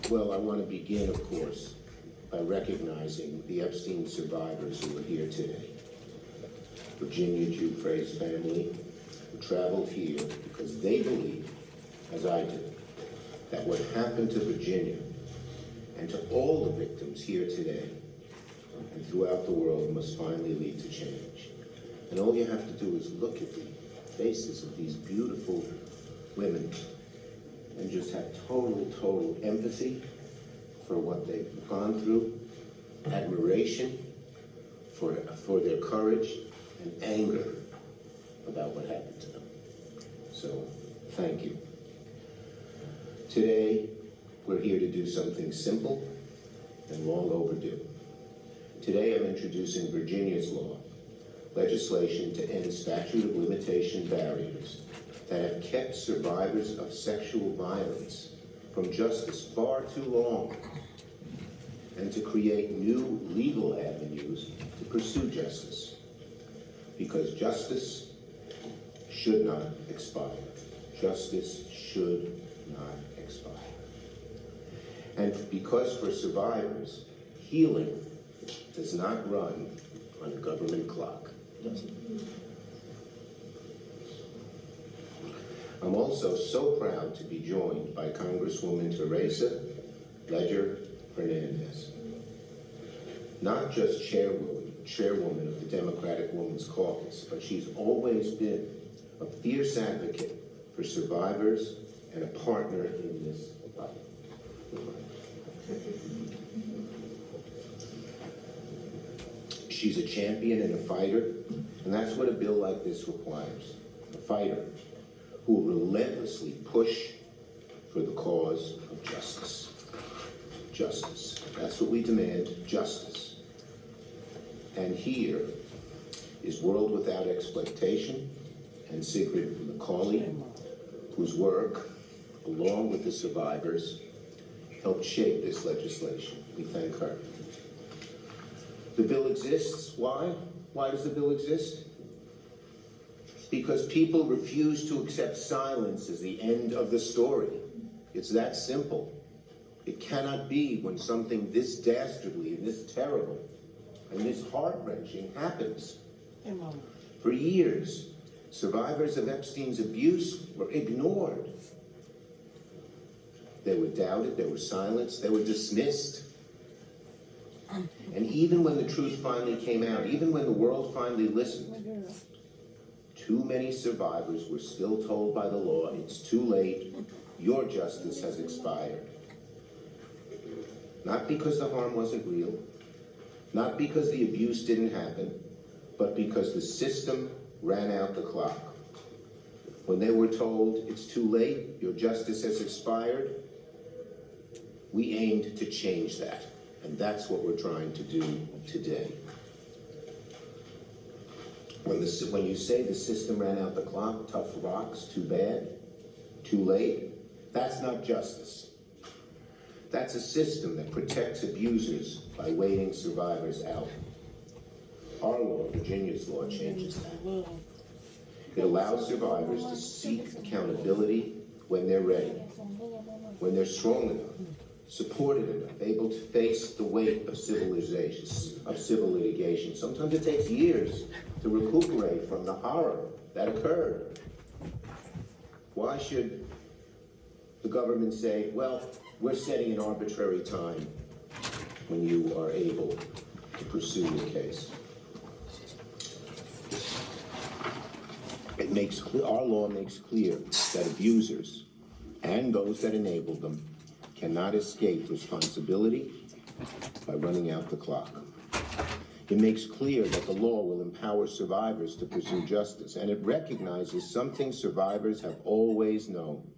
Well, I want to begin, of course, by recognizing the Epstein survivors who are here today. Virginia Giuffre's family, who traveled here because they believe, as I do, that what happened to Virginia and to all the victims here today and throughout the world must finally lead to change. And all you have to do is look at the faces of these beautiful women and just have total empathy for what they've gone through, admiration for their courage, and anger about what happened to them. So, thank you. Today, we're here to do something simple and long overdue. Today, I'm introducing Virginia's law, legislation to end statute of limitation barriers that have kept survivors of sexual violence from justice far too long, and to create new legal avenues to pursue justice. Because justice should not expire. Justice should not expire. And because for survivors, healing does not run on a government clock, does it? I'm also so proud to be joined by Congresswoman Teresa Leger Fernandez, not just chairwoman of the Democratic Women's Caucus, but she's always been a fierce advocate for survivors and a partner in this fight. She's a champion and a fighter, and that's what a bill like this requires. A fighter who will relentlessly push for the cause of justice. Justice. That's what we demand, justice. And here is World Without Exploitation and Sigrid McCauley, whose work, along with the survivors, helped shape this legislation. We thank her. The bill exists. Why? Why does the bill exist? Because people refuse to accept silence as the end of the story. It's that simple. It cannot be when something this dastardly and this terrible and this heart-wrenching happens. For years, survivors of Epstein's abuse were ignored. They were doubted, they were silenced, they were dismissed. And even when the truth finally came out, even when the world finally listened, too many survivors were still told by the law, it's too late, your justice has expired. Not because the harm wasn't real, not because the abuse didn't happen, but because the system ran out the clock. When they were told, it's too late, your justice has expired, we aimed to change that. And that's what we're trying to do today. When you say the system ran out the clock, tough rocks, too bad, too late, that's not justice. That's a system that protects abusers by waiting survivors out. Our law, Virginia's law, changes that. It allows survivors to seek accountability when they're ready, when they're strong enough, supported enough, able to face the weight of civil litigation. Sometimes it takes years to recuperate from the horror that occurred. Why should the government say, well, we're setting an arbitrary time when you are able to pursue your case? Our law makes clear that abusers and those that enable them cannot escape responsibility by running out the clock. It makes clear that the law will empower survivors to pursue justice, and it recognizes something survivors have always known.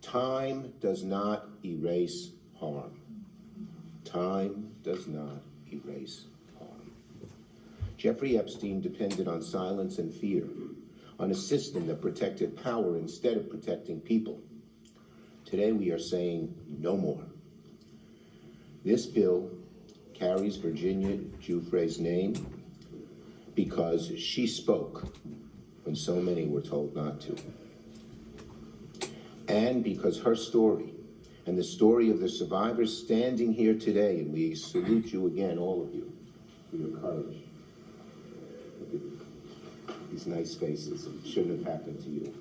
Time does not erase harm. Time does not erase harm. Jeffrey Epstein depended on silence and fear, on a system that protected power instead of protecting people. Today we are saying no more. This bill carries Virginia Giuffre's name because she spoke when so many were told not to. And because her story and the story of the survivors standing here today, and we salute you again, all of you, for your courage. These nice faces, it shouldn't have happened to you.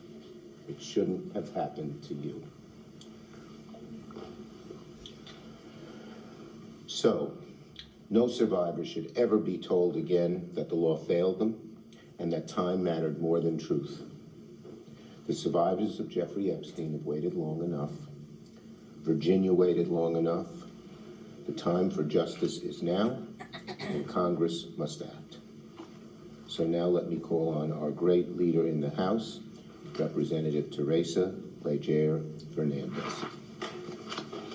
It shouldn't have happened to you. So, no survivor should ever be told again that the law failed them and that time mattered more than truth. The survivors of Jeffrey Epstein have waited long enough. Virginia waited long enough. The time for justice is now, and Congress must act. So now let me call on our great leader in the House, Representative Teresa Leger Fernandez.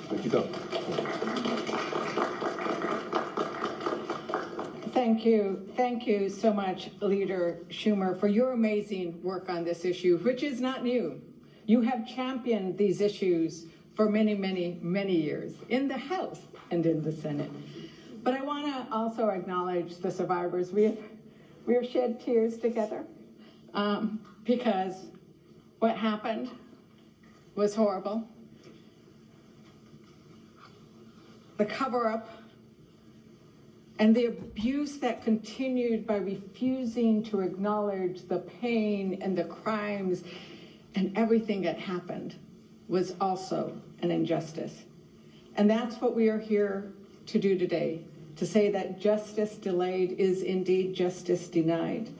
Where'd you go? Thank you so much, Leader Schumer, for your amazing work on this issue, which is not new. You have championed these issues for many, many, many years in the House and in the Senate. But I want to also acknowledge the survivors. We have shed tears together because what happened was horrible. The cover-up and the abuse that continued by refusing to acknowledge the pain and the crimes and everything that happened was also an injustice. And that's what we are here to do today, to say that justice delayed is indeed justice denied.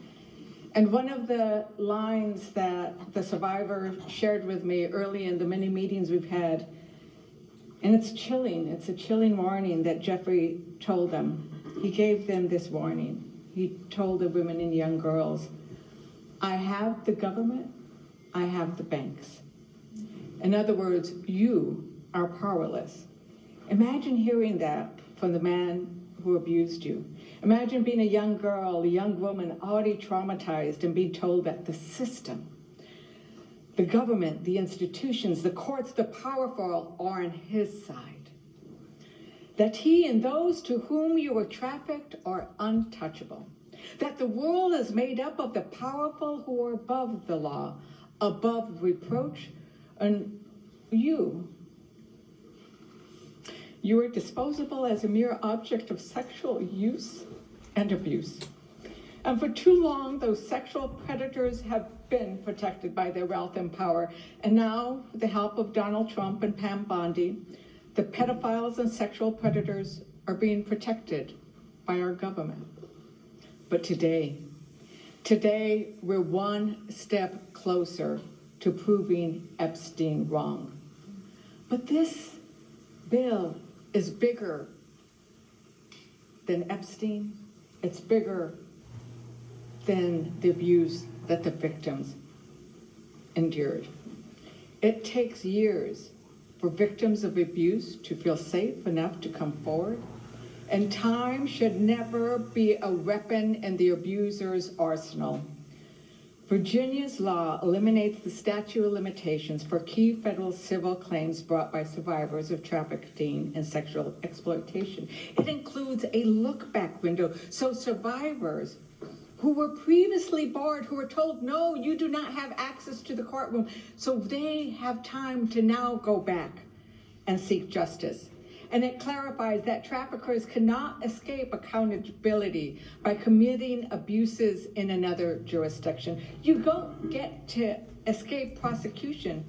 And one of the lines that the survivor shared with me early in the many meetings we've had, and it's a chilling warning that Jeffrey told them. He gave them this warning. He told the women and young girls, I have the government, I have the banks. In other words, you are powerless. Imagine hearing that from the man who abused you. Imagine being a young girl, a young woman already traumatized and being told that the system, the government, the institutions, the courts, the powerful are on his side. That he and those to whom you were trafficked are untouchable. That the world is made up of the powerful who are above the law, above reproach, and you are disposable as a mere object of sexual use and abuse. And for too long, those sexual predators have been protected by their wealth and power. And now, with the help of Donald Trump and Pam Bondi, the pedophiles and sexual predators are being protected by our government. But today, we're one step closer to proving Epstein wrong. But this bill is bigger than Epstein. It's bigger than the abuse that the victims endured. It takes years for victims of abuse to feel safe enough to come forward, and time should never be a weapon in the abuser's arsenal. Virginia's law eliminates the statute of limitations for key federal civil claims brought by survivors of trafficking and sexual exploitation. It includes a look-back window, so survivors who were previously barred, who were told, no, you do not have access to the courtroom, so they have time to now go back and seek justice. And it clarifies that traffickers cannot escape accountability by committing abuses in another jurisdiction. You don't get to escape prosecution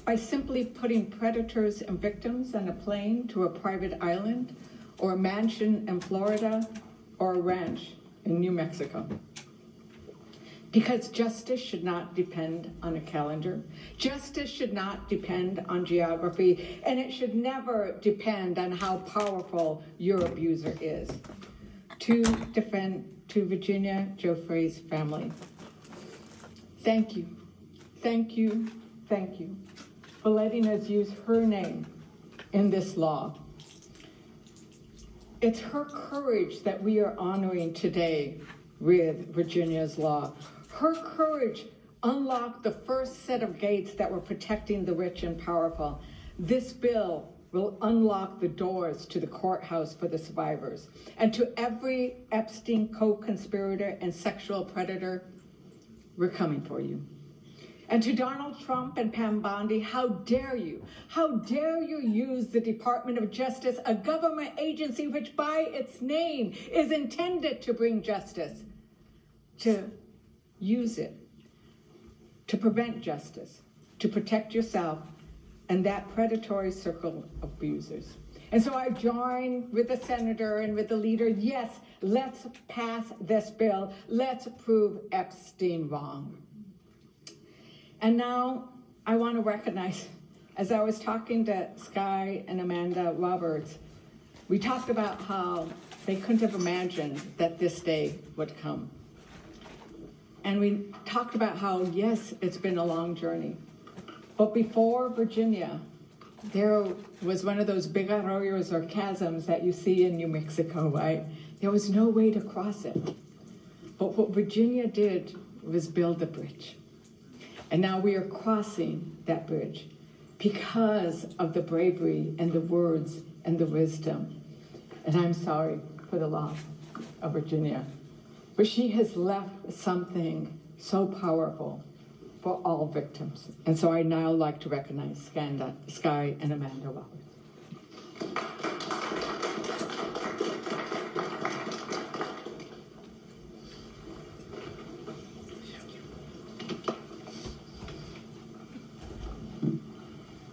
by simply putting predators and victims on a plane to a private island, or a mansion in Florida, or a ranch in New Mexico. Because justice should not depend on a calendar. Justice should not depend on geography, and it should never depend on how powerful your abuser is. To Virginia Giuffre's family, thank you for letting us use her name in this law. It's her courage that we are honoring today with Virginia's law. Her courage unlocked the first set of gates that were protecting the rich and powerful. This bill will unlock the doors to the courthouse for the survivors. And to every Epstein co-conspirator and sexual predator, we're coming for you. And to Donald Trump and Pam Bondi, how dare you? How dare you use the Department of Justice, a government agency which by its name is intended to bring justice, to use it to prevent justice, to protect yourself and that predatory circle of abusers. And so I join with the senator and with the leader. Yes, let's pass this bill. Let's prove Epstein wrong. And now I want to recognize, as I was talking to Sky and Amanda Roberts, we talked about how they couldn't have imagined that this day would come. And we talked about how, yes, it's been a long journey. But before Virginia, there was one of those big arroyos or chasms that you see in New Mexico, right? There was no way to cross it. But what Virginia did was build a bridge. And now we are crossing that bridge because of the bravery and the words and the wisdom. And I'm sorry for the loss of Virginia. But she has left something so powerful for all victims. And so I now like to recognize Sky and Amanda Roberts.